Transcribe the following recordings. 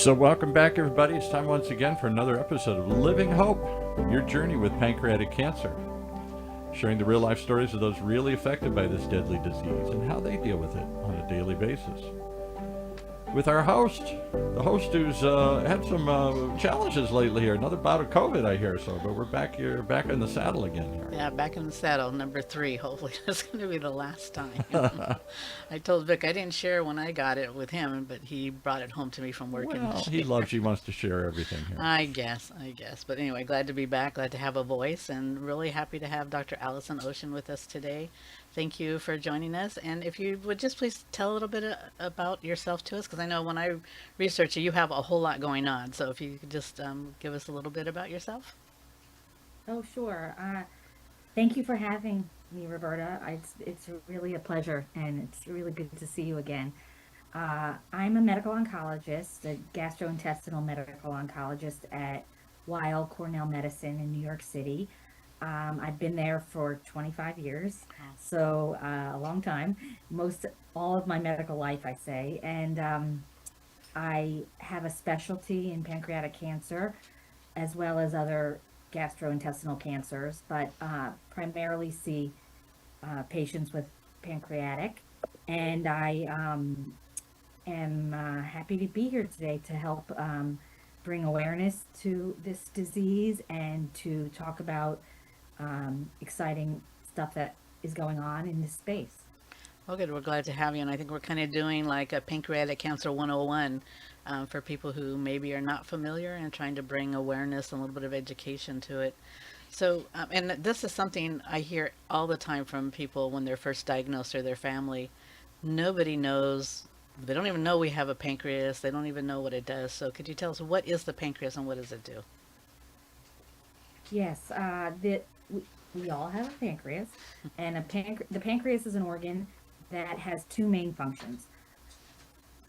So, welcome back, everybody. It's time once again for another episode of Living Hope, your journey with pancreatic cancer. Sharing the real life stories of those really affected by this deadly disease and how they deal with it on a daily basis. With our host, the host who's had some challenges lately here. Another bout of COVID, I hear, but we're back here, back in the saddle again here. Yeah, back in the saddle, number 3. Hopefully, that's going to be the last time. I told Vic I didn't share when I got it with him, but he brought it home to me from work and Well, he shared. loves, he wants to share everything here. I guess. But anyway, glad to be back, glad to have a voice, and really happy to have Dr. Allyson Ocean with us today. Thank you for joining us. And if you would just please tell a little bit about yourself to us, because I know when I research you, you have a whole lot going on. So if you could just give us a little bit about yourself. Oh, sure. Thank you for having me, Roberta. It's really a pleasure, and it's really good to see you again. I'm a medical oncologist, a gastrointestinal medical oncologist at WEILL Cornell Medicine in New York City. I've been there for 25 years, so a long time, most all of my medical life, I say. And I have a specialty in pancreatic cancer as well as other gastrointestinal cancers, but primarily see patients with pancreatic. And I am happy to be here today to help bring awareness to this disease and to talk about exciting stuff that is going on in this space. Well, good. We're glad to have you. And I think we're kind of doing like a pancreatic cancer 101 for people who maybe are not familiar and trying to bring awareness and a little bit of education to it. So, and this is something I hear all the time from people when they're first diagnosed or their family. Nobody knows. They don't even know we have a pancreas. They don't even know what it does. So, could you tell us what is the pancreas and what does it do? Yes, we all have a pancreas, and the pancreas is an organ that has two main functions.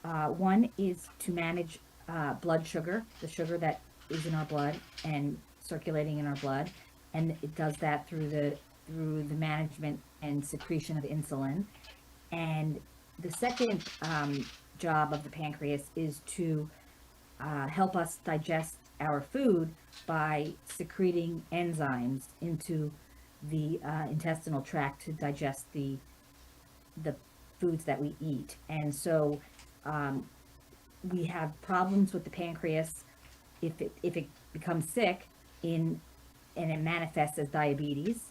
One is to manage blood sugar, the sugar that is in our blood and circulating in our blood, and it does that through the management and secretion of insulin. And the second job of the pancreas is to help us digest our food by secreting enzymes into the intestinal tract to digest the foods that we eat. And so um, we have problems with the pancreas if it becomes sick in and it manifests as diabetes,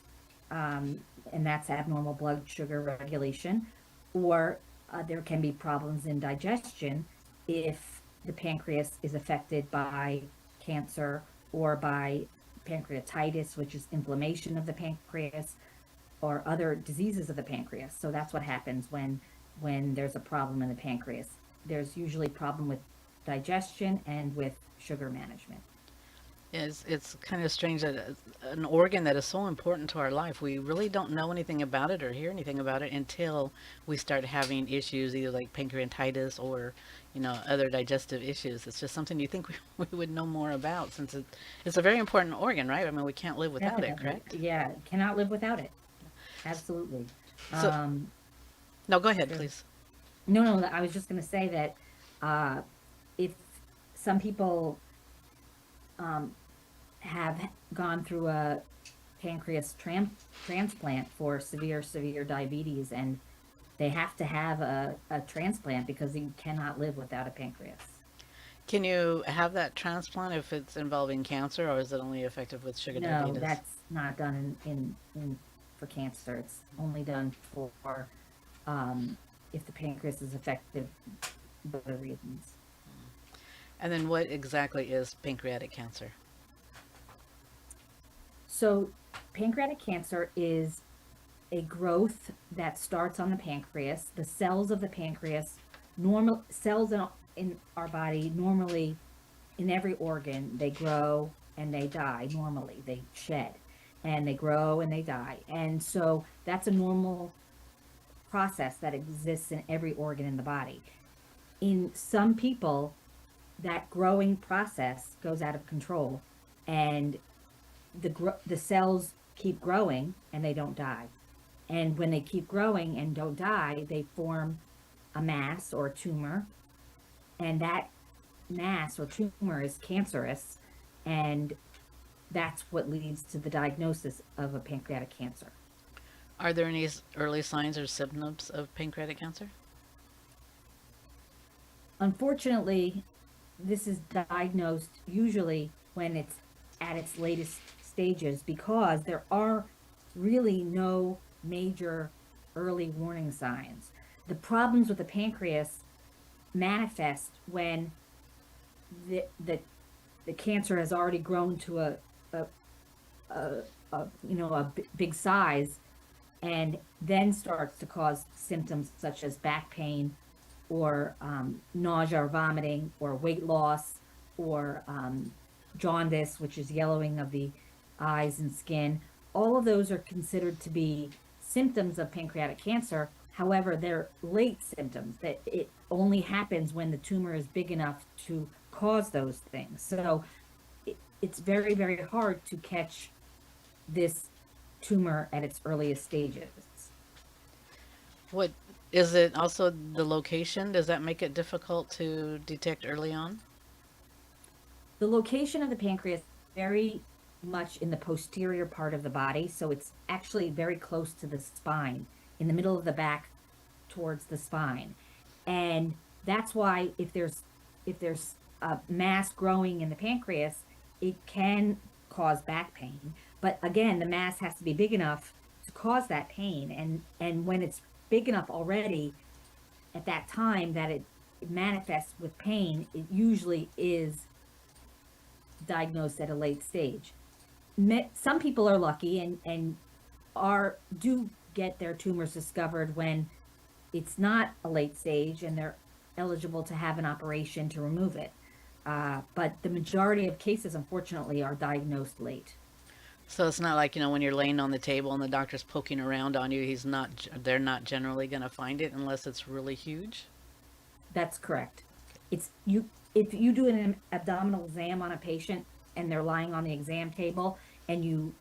um, and that's abnormal blood sugar regulation, or there can be problems in digestion if the pancreas is affected by cancer or by pancreatitis, which is inflammation of the pancreas, or other diseases of the pancreas. So that's what happens when there's a problem in the pancreas. There's usually a problem with digestion and with sugar management. It's kind of strange that an organ that is so important to our life, we really don't know anything about it or hear anything about it until we start having issues, either like pancreatitis or, other digestive issues. It's just something you think we would know more about since it's a very important organ, right? I mean, we can't live without it, Definitely. correct? Yeah, cannot live without it. Absolutely. So, Um, no, go ahead, sure. please. No, no, I was just going to say that uh, if some people um, have gone through a pancreas transplant for severe diabetes, and they have to have a transplant because you cannot live without a pancreas. Can you have that transplant if it's involving cancer, or is it only effective with sugar No, diabetes? that's not done in for cancer. It's only done for um, if the pancreas is affected for other reasons. And then what exactly is pancreatic cancer? So, pancreatic cancer is a growth that starts on the pancreas. The cells of the pancreas, normal cells in our body, normally in every organ, they grow and they die normally. They shed and they grow and they die. And so that's a normal process that exists in every organ in the body. In some people, that growing process goes out of control, and the cells keep growing and they don't die. And when they keep growing and don't die, they form a mass or a tumor, and that mass or tumor is cancerous, and that's what leads to the diagnosis of a pancreatic cancer. Are there any early signs or symptoms of pancreatic cancer? Unfortunately, this is diagnosed usually when it's at its latest stages because there are really no major early warning signs. The problems with the pancreas manifest when the the, the cancer has already grown to a, big size, and then starts to cause symptoms such as back pain or nausea or vomiting or weight loss or jaundice, which is yellowing of the eyes and skin. All of those are considered to be symptoms of pancreatic cancer. However, they're late symptoms that it only happens when the tumor is big enough to cause those things. So it's very, very hard to catch this tumor at its earliest stages. What is it also the location? Does that make it difficult to detect early on? The location of the pancreas is very much in the posterior part of the body, so it's actually very close to the spine, in the middle of the back towards the spine. And that's why if there's a mass growing in the pancreas, it can cause back pain. But again, the mass has to be big enough to cause that pain. And when it's big enough already at that time that it manifests with pain, it usually is diagnosed at a late stage. Some people are lucky and are do get their tumors discovered when it's not a late stage and they're eligible to have an operation to remove it. But the majority of cases, unfortunately, are diagnosed late. So it's not like, when you're laying on the table and the doctor's poking around on you, they're not generally going to find it unless it's really huge. That's correct. It's you if you do an abdominal exam on a patient and they're lying on the exam table and you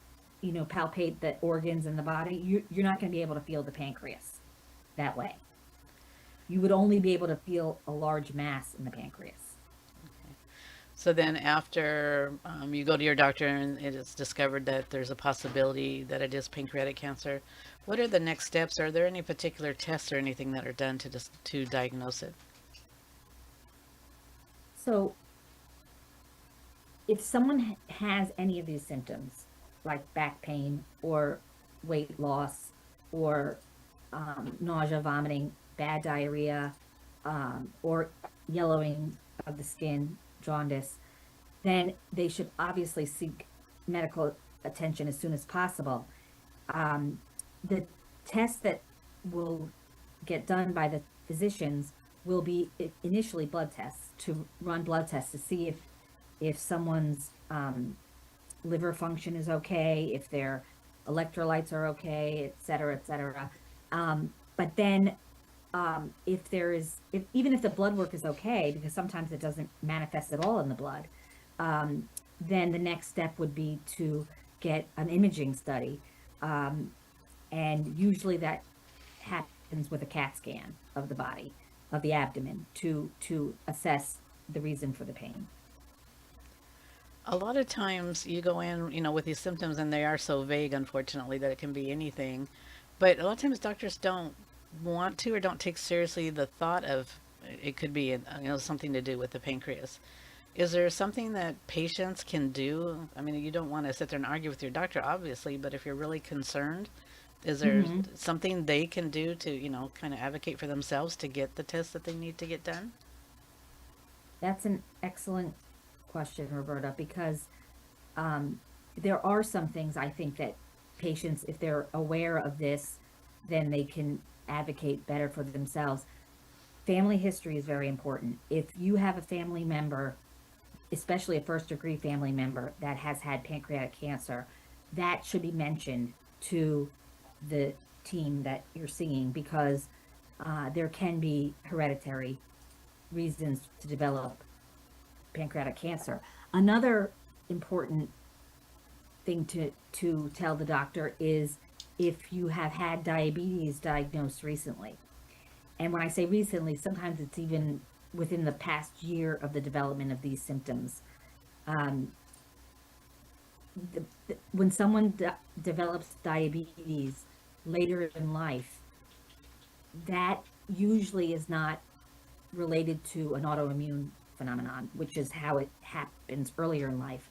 palpate the organs in the body, you're not going to be able to feel the pancreas that way. You would only be able to feel a large mass in the pancreas. So then after you go to your doctor and it is discovered that there's a possibility that it is pancreatic cancer, what are the next steps? Are there any particular tests or anything that are done to diagnose it? So if someone has any of these symptoms, like back pain or weight loss or nausea, vomiting, bad diarrhea, or yellowing of the skin, jaundice, then they should obviously seek medical attention as soon as possible. The tests that will get done by the physicians will be initially blood tests, to run blood tests to see if someone's liver function is okay, if their electrolytes are okay, et cetera, et cetera. But then even if the blood work is okay, because sometimes it doesn't manifest at all in the blood, then the next step would be to get an imaging study. And usually that happens with a CAT scan of the body, of the abdomen, to assess the reason for the pain. A lot of times you go in, with these symptoms and they are so vague, unfortunately, that it can be anything. But a lot of times doctors don't want to or don't take seriously the thought of it could be, something to do with the pancreas. Is there something that patients can do? I mean, you don't want to sit there and argue with your doctor, obviously, but if you're really concerned, is there Mm-hmm. something they can do to, kind of advocate for themselves to get the tests that they need to get done? That's an excellent question, Roberta, because there are some things I think that patients, if they're aware of this, then they can advocate better for themselves. Family history is very important. If you have a family member, especially a first degree family member that has had pancreatic cancer, that should be mentioned to the team that you're seeing, because there can be hereditary reasons to develop pancreatic cancer. Another important thing to tell the doctor is if you have had diabetes diagnosed recently. And when I say recently, sometimes it's even within the past year of the development of these symptoms. Um, when someone develops diabetes later in life, that usually is not related to an autoimmune phenomenon, which is how it happens earlier in life.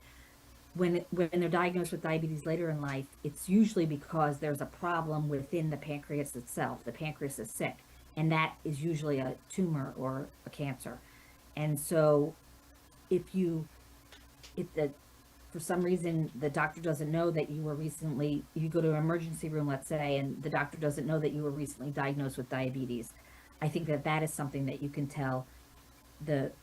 When they're diagnosed with diabetes later in life, it's usually because there's a problem within the pancreas itself. The pancreas is sick, and that is usually a tumor or a cancer. And so, if you if the for some reason the doctor doesn't know that you were recently, you go to an emergency room, let's say, and the doctor doesn't know that you were recently diagnosed with diabetes, I think that that is something that you can tell the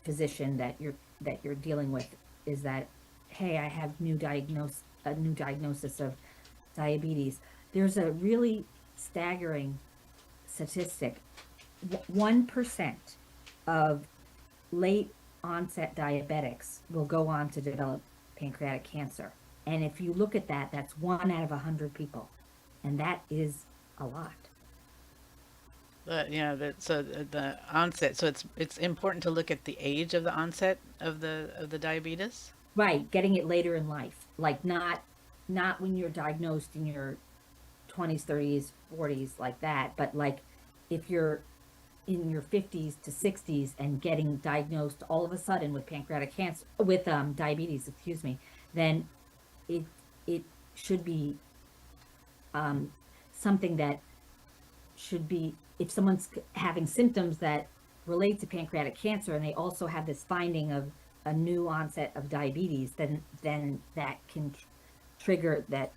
physician that you're dealing with, is that, hey, I have a new diagnosis of diabetes. There's a really staggering statistic. 1% of late onset diabetics will go on to develop pancreatic cancer. And if you look at that, that's 1 out of 100 people. And that is a lot. But yeah, so the onset. So it's important to look at the age of the onset of the diabetes. Right, getting it later in life. Like not when you're diagnosed in your 20s, 30s, 40s like that, but like if you're in your 50s to 60s and getting diagnosed all of a sudden with pancreatic cancer, with diabetes, excuse me, then it it should be um, something that should be, if someone's having symptoms that relate to pancreatic cancer and they also have this finding of a new onset of diabetes, then that can trigger that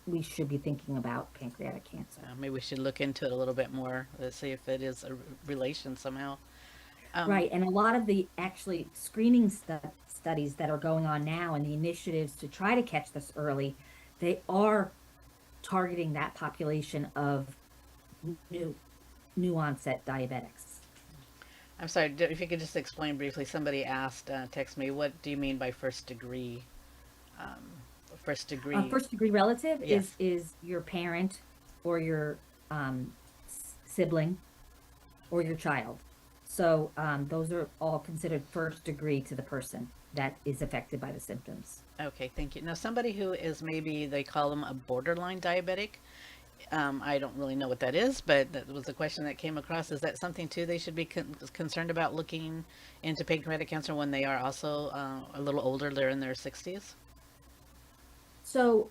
we should be thinking about pancreatic cancer. Maybe we should look into it a little bit more. Let's see if it is a relation somehow. Um, Right, and a lot of the actually screening studies that are going on now and the initiatives to try to catch this early, they are targeting that population of new new onset diabetics. I'm sorry, if you could just explain briefly. Somebody asked, text me, what do you mean by first degree? Um, first degree. First degree relative Yes. is your parent or your sibling or your child. So those are all considered first degree to the person that is affected by the symptoms. Okay, thank you. Now, somebody who is, maybe they call them a borderline diabetic. I don't really know what that is, but that was the question that came across. Is that something too they should be concerned about, looking into pancreatic cancer when they are also a little older, they're in their 60s? So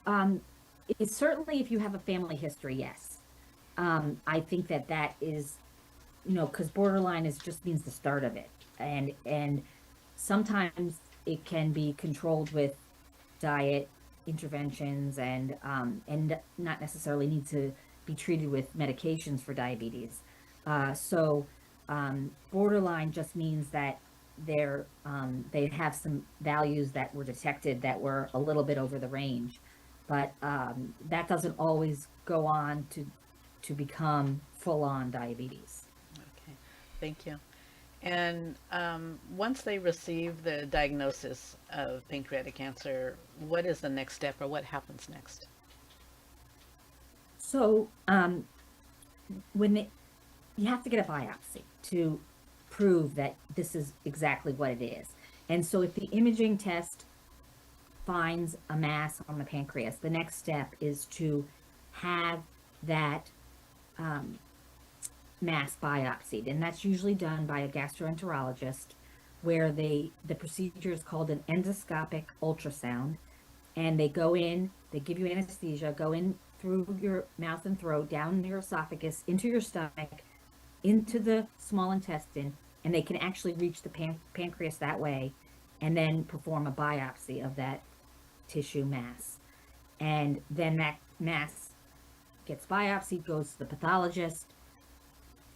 it's certainly, if you have a family history, yes. I think that that is, because borderline is just means the start of it, and sometimes it can be controlled with diet interventions and not necessarily need to be treated with medications for diabetes. Borderline just means that they have some values that were detected that were a little bit over the range, but that doesn't always go on to become full-on diabetes. Okay, thank you. And once they receive the diagnosis of pancreatic cancer, what is the next step, or what happens next? So when they, you have to get a biopsy to prove that this is exactly what it is. And so if the imaging test finds a mass on the pancreas, the next step is to have that mass biopsied. And that's usually done by a gastroenterologist, where the procedure is called an endoscopic ultrasound. And they go in, they give you anesthesia, go in through your mouth and throat, down your esophagus, into your stomach, into the small intestine, and they can actually reach the pancreas that way, and then perform a biopsy of that tissue mass. And then that mass gets biopsied, goes to the pathologist,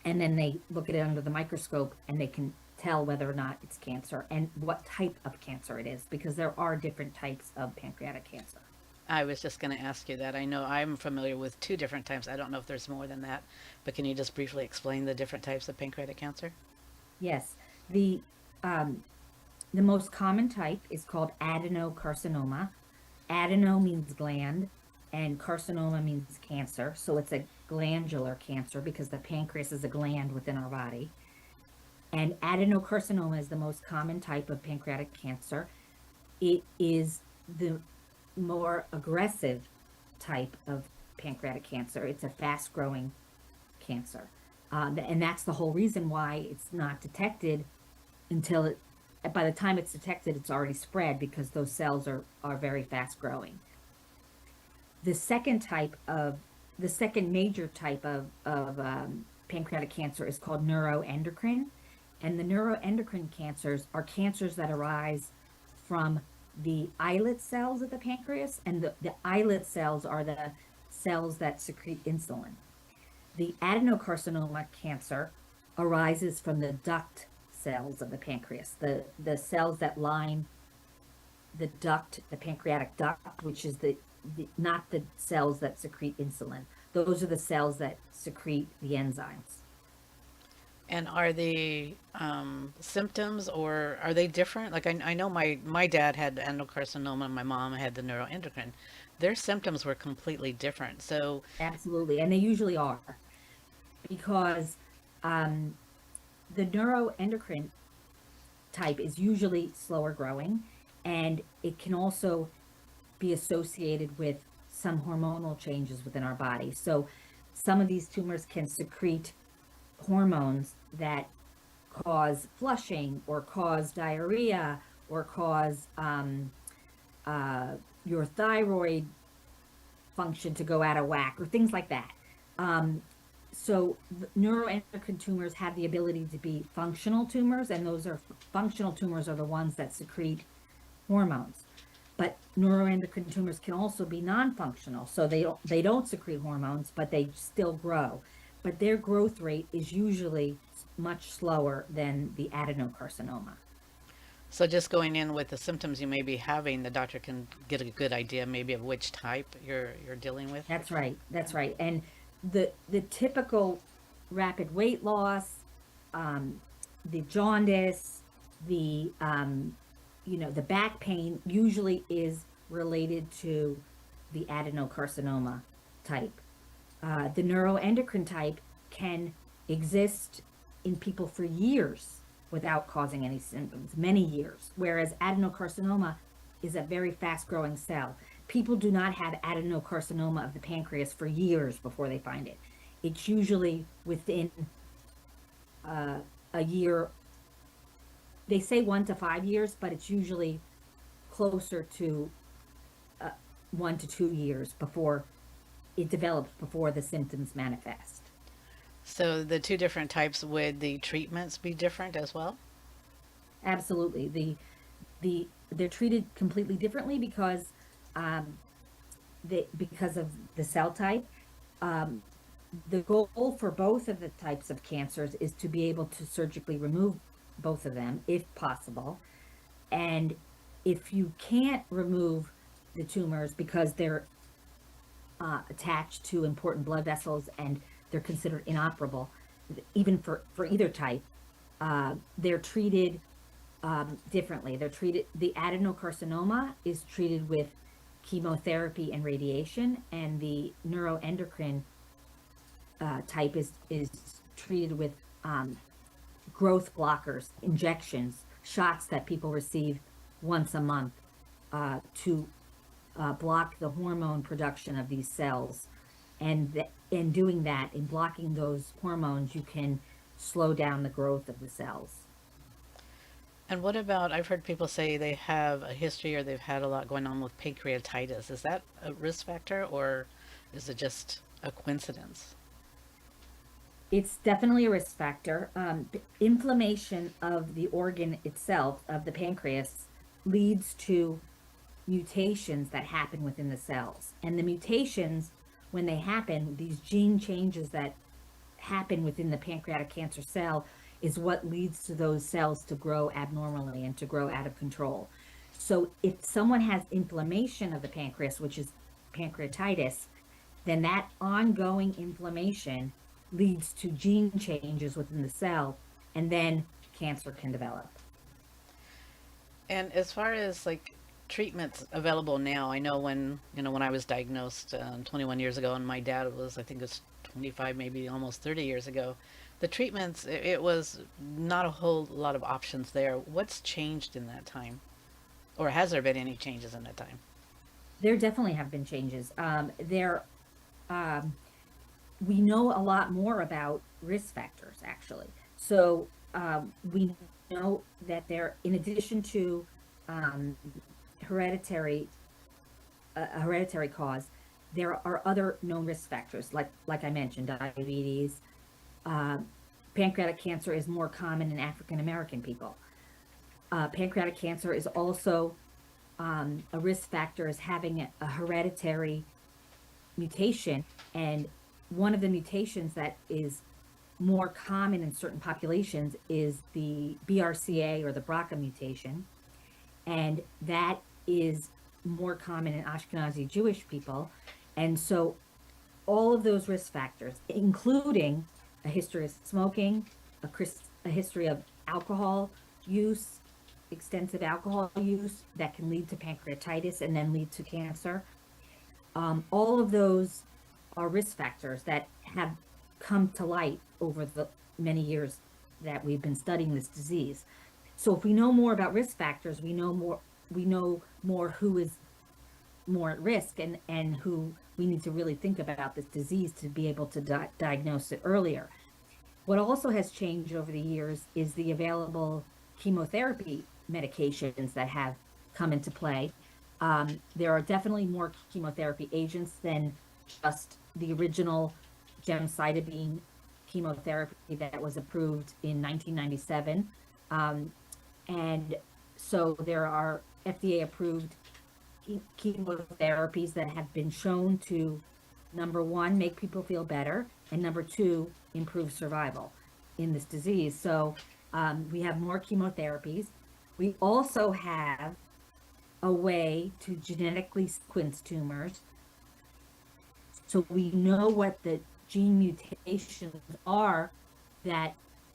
and then they look at it under the microscope and they can tell whether or not it's cancer and what type of cancer it is, because there are different types of pancreatic cancer. I was just going to ask you that. I know I'm familiar with two different types. I don't know if there's more than that, but can you just briefly explain the different types of pancreatic cancer? Yes, the um, the most common type is called adenocarcinoma. Adeno means gland, and carcinoma means cancer. So it's a glandular cancer because the pancreas is a gland within our body. And adenocarcinoma is the most common type of pancreatic cancer. It is the more aggressive type of pancreatic cancer. It's a fast growing cancer. And that's the whole reason why it's not detected until by the time it's detected, it's already spread because those cells are very fast growing. The second type of, the second major type of pancreatic cancer is called neuroendocrine. And the neuroendocrine cancers are cancers that arise from the islet cells of the pancreas, and the islet cells are the cells that secrete insulin. The adenocarcinoma cancer arises from the duct cells of the pancreas, the cells that line the duct, the pancreatic duct, which is not the cells that secrete insulin. Those are the cells that secrete the enzymes. And are the symptoms, or are they different? Like I know my dad had endocarcinoma and my mom had the neuroendocrine. Their symptoms were completely different. So, Absolutely, and they usually are, because um, the neuroendocrine type is usually slower growing, and it can also be associated with some hormonal changes within our body. So some of these tumors can secrete hormones that cause flushing or cause diarrhea or cause your thyroid function to go out of whack or things like that. So neuroendocrine tumors have the ability to be functional tumors, and those are functional tumors are the ones that secrete hormones. But neuroendocrine tumors can also be non-functional, so they don't secrete hormones, but they still grow. But their growth rate is usually much slower than the adenocarcinoma. so just going in with the symptoms you may be having, the doctor can get a good idea maybe of which type you're dealing with. That's right. That's right. And the typical rapid weight loss, um, the jaundice, the back pain usually is related to the adenocarcinoma type. The neuroendocrine type can exist in people for years without causing any symptoms, many years, whereas adenocarcinoma is a very fast growing cell. People do not have adenocarcinoma of the pancreas for years before they find it. It's usually within a year. They say 1 to 5 years, but it's usually closer to 1 to 2 years before it develops, before the symptoms manifest. So the two different types, would the treatments be different as well? Absolutely. They're treated completely differently um, because of the cell type. Um, the goal for both of the types of cancers is to be able to surgically remove both of them if possible. And if you can't remove the tumors because they're attached to important blood vessels and they're considered inoperable, even for either type, they're treated differently. The adenocarcinoma is treated with chemotherapy and radiation, and the neuroendocrine type is treated with growth blockers, injections, shots that people receive once a month to block the hormone production of these cells. And in doing that, in blocking those hormones, you can slow down the growth of the cells. And what about, I've heard people say they have a history or they've had a lot going on with pancreatitis. Is that a risk factor, or is it just a coincidence? It's definitely a risk factor. Inflammation of the organ itself, of the pancreas, leads to mutations that happen within the cells. And the mutations, when they happen, these gene changes that happen within the pancreatic cancer cell, is what leads to those cells to grow abnormally and to grow out of control. So if someone has inflammation of the pancreas, which is pancreatitis, then that ongoing inflammation leads to gene changes within the cell, and then cancer can develop. And as far as like treatments available now, I know when I was diagnosed 21 years ago, and my dad was, I think it was 25, maybe almost 30 years ago, The treatments, it was not a whole lot of options there. What's changed in that time? Or has there been any changes in that time? There definitely have been changes. Um, we know a lot more about risk factors, actually. So we know that there, in addition to um, hereditary, a hereditary cause, there are other known risk factors, like I mentioned, diabetes. Uh, Pancreatic cancer is more common in African American people. Pancreatic cancer is also a risk factor as having a hereditary mutation. And one of the mutations that is more common in certain populations is the BRCA or the BRCA mutation. And that is more common in Ashkenazi Jewish people. And so all of those risk factors, including a history of smoking, a history of alcohol use, extensive alcohol use that can lead to pancreatitis and then lead to cancer. All of those are risk factors that have come to light over the many years that we've been studying this disease. So if we know more about risk factors, we know more who is more at risk and who we need to really think about this disease to be able to diagnose it earlier. What also has changed over the years is the available chemotherapy medications that have come into play. There are definitely more chemotherapy agents than just the original gemcitabine chemotherapy that was approved in 1997. And so there are FDA approved chemotherapies that have been shown to, number one, make people feel better, and number two, improve survival in this disease. So we have more chemotherapies. We also have a way to genetically sequence tumors. So we know what the gene mutations are that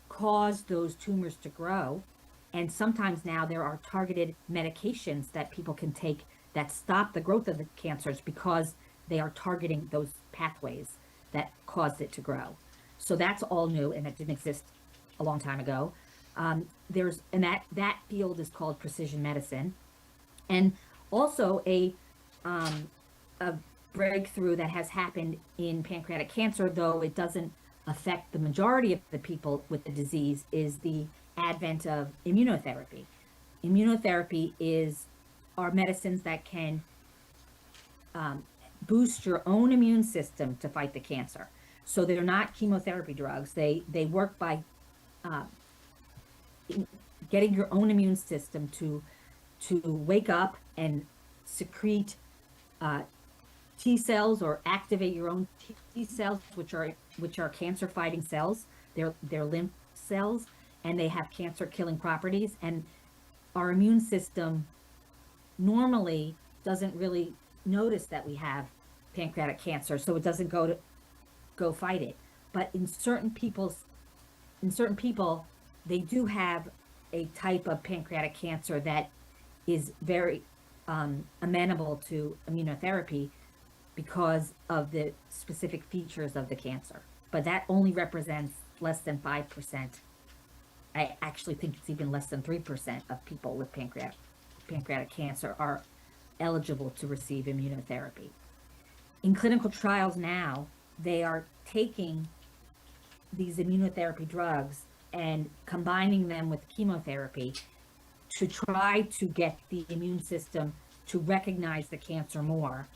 cause those tumors to grow. And sometimes now there are targeted medications that people can take that stop the growth of the cancers because they are targeting those pathways that caused it to grow. So that's all new, and it didn't exist a long time ago. That field is called precision medicine, and also a breakthrough that has happened in pancreatic cancer, though it doesn't affect the majority of the people with the disease, is the advent of immunotherapy. Immunotherapy are medicines that can boost your own immune system to fight the cancer. So they're not chemotherapy drugs. They work by getting your own immune system to wake up and secrete T cells or activate your own T cells, which are cancer fighting cells. They're lymph cells, and they have cancer killing properties. And our immune system normally doesn't really notice that we have pancreatic cancer, so it doesn't go fight it. But in certain people, they do have a type of pancreatic cancer that is very amenable to immunotherapy because of the specific features of the cancer. But that only represents less than 5%. I actually think it's even less than 3% of people with pancreatic cancer are eligible to receive immunotherapy. In clinical trials now, they are taking these immunotherapy drugs and combining them with chemotherapy to try to get the immune system to recognize the cancer more,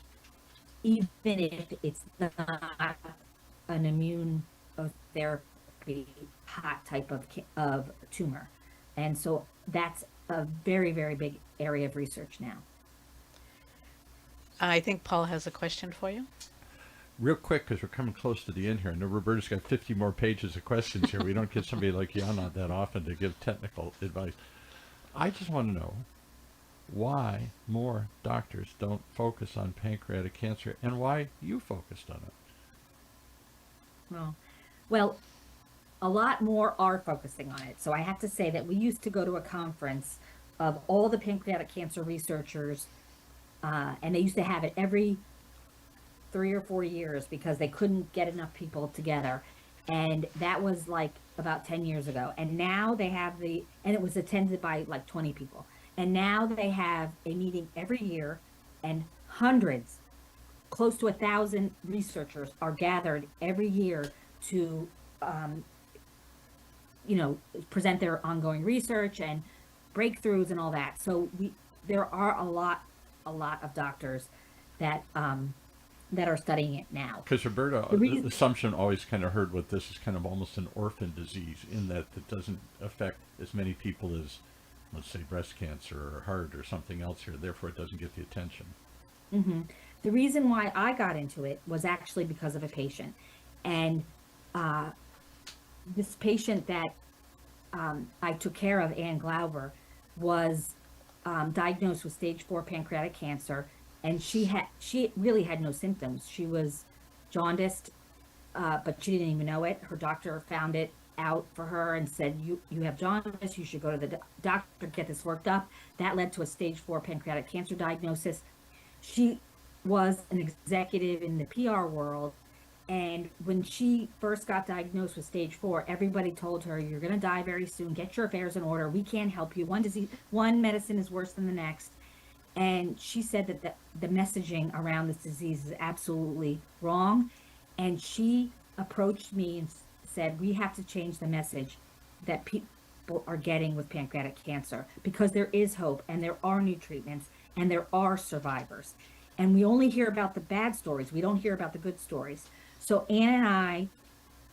even if it's not an immunotherapy hot type of tumor. And so that's a very, very big area of research now. I think Paul has a question for you. Real quick, because we're coming close to the end here. I know Roberta's got 50 more pages of questions here. We don't get somebody like Yana that often to give technical advice. I just want to know why more doctors don't focus on pancreatic cancer and why you focused on it. Well, a lot more are focusing on it. So I have to say that we used to go to a conference of all the pancreatic cancer researchers, and they used to have it every 3 or 4 years because they couldn't get enough people together. And that was like about 10 years ago. And now they have and it was attended by like 20 people. And now they have a meeting every year, and hundreds, close to 1,000 researchers are gathered every year to, um, present their ongoing research and breakthroughs and all that. So there are a lot of doctors that, that are studying it now. Because Roberta, the assumption always kind of heard with this is kind of almost an orphan disease in that it doesn't affect as many people as, let's say, breast cancer or heart or something else here. Therefore, it doesn't get the attention. Mm-hmm. The reason why I got into it was actually because of a patient. And this patient that I took care of, Ann Glauber, was diagnosed with stage 4 pancreatic cancer, and she really had no symptoms. She was jaundiced, but she didn't even know it. Her doctor found it out for her and said, you have jaundice, you should go to the doctor, get this worked up. That led to a stage 4 pancreatic cancer diagnosis. She was an executive in the PR world, and when she first got diagnosed with stage 4, everybody told her, you're going to die very soon, get your affairs in order, we can't help you, one medicine is worse than the next. And she said that the messaging around this disease is absolutely wrong. And she approached me and said, we have to change the message that people are getting with pancreatic cancer, because there is hope, and there are new treatments, and there are survivors. And we only hear about the bad stories. We don't hear about the good stories. So Ann and I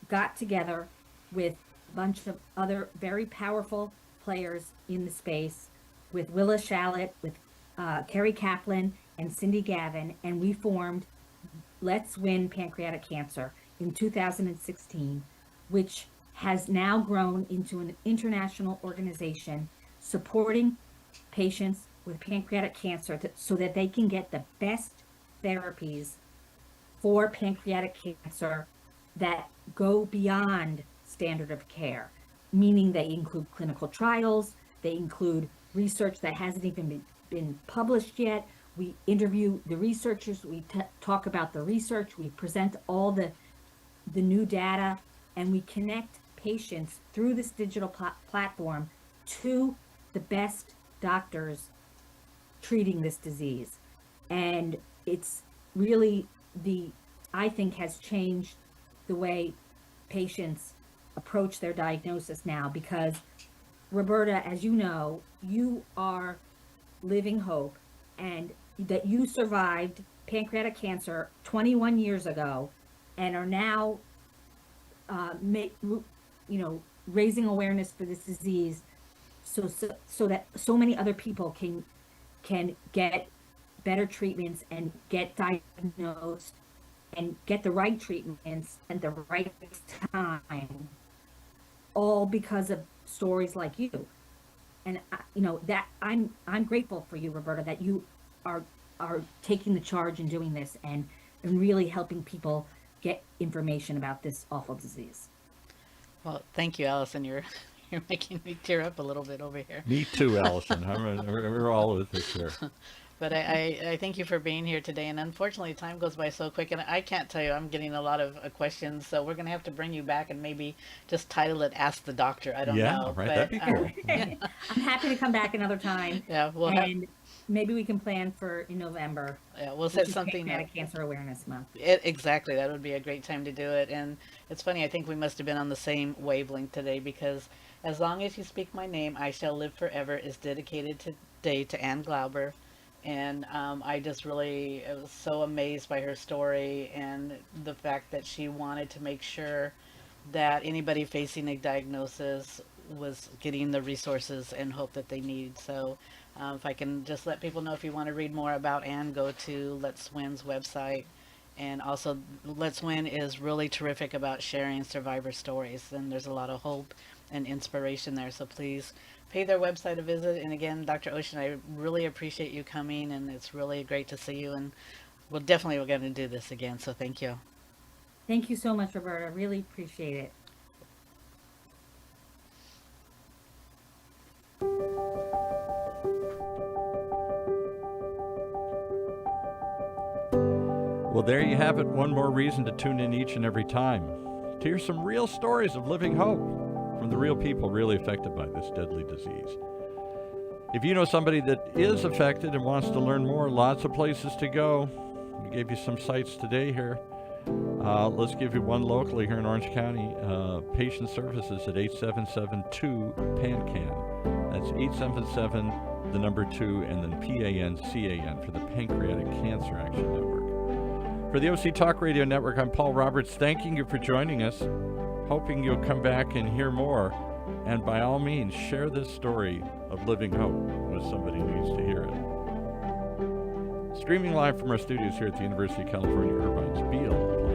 got together with a bunch of other very powerful players in the space, with Willa Shallett, with Kerry Kaplan, and Cindy Gavin, and we formed Let's Win Pancreatic Cancer in 2016, which has now grown into an international organization supporting patients with pancreatic cancer so that they can get the best therapies for pancreatic cancer that go beyond standard of care, meaning they include clinical trials, they include research that hasn't even been published yet. We interview the researchers, we talk about the research, we present all the new data, and we connect patients through this digital platform to the best doctors treating this disease. And it's really I think has changed the way patients approach their diagnosis now, because Roberta, as you know, you are living hope, and that you survived pancreatic cancer 21 years ago and are now raising awareness for this disease so that so many other people can get better treatments and get diagnosed and get the right treatments at the right time, all because of stories like you. And that I'm grateful for you, Roberta, that you are taking the charge in doing this and really helping people get information about this awful disease. Well, thank you, Allyson. You're making me tear up a little bit over here. Me too, Allyson. We're all with this here. But I thank you for being here today. And unfortunately, time goes by so quick, and I can't tell you, I'm getting a lot of questions. So we're going to have to bring you back and maybe just title it Ask the Doctor. I don't know. Yeah, right. That'd be cool. I'm happy to come back another time. Yeah, maybe we can plan for in November. Yeah, we'll set something up. Pancreatic Cancer Awareness Month. Exactly. That would be a great time to do it. And it's funny, I think we must have been on the same wavelength today, because As Long as You Speak My Name, I Shall Live Forever is dedicated today to Ann Glauber. And I just really was so amazed by her story and the fact that she wanted to make sure that anybody facing a diagnosis was getting the resources and hope that they need. So if I can just let people know, if you want to read more about Ann, go to Let's Win's website. And also, Let's Win is really terrific about sharing survivor stories, and there's a lot of hope and inspiration there. So please pay their website a visit. And again, Dr. Ocean, I really appreciate you coming, and it's really great to see you. And we're going to do this again. So thank you. Thank you so much, Roberta. Really appreciate it. Well, there you have it. One more reason to tune in each and every time. to hear some real stories of living hope from the real people really affected by this deadly disease. If you know somebody that is affected and wants to learn more, lots of places to go. We gave you some sites today here. Let's give you one locally here in Orange County. Patient services at 8772-PANCAN. That's 877, the number 2, and then PANCAN for the Pancreatic Cancer Action Network. For the OC Talk Radio Network, I'm Paul Roberts, thanking you for joining us, hoping you'll come back and hear more. And by all means, share this story of living hope with somebody who needs to hear it. Streaming live from our studios here at the University of California, Irvine's WEILL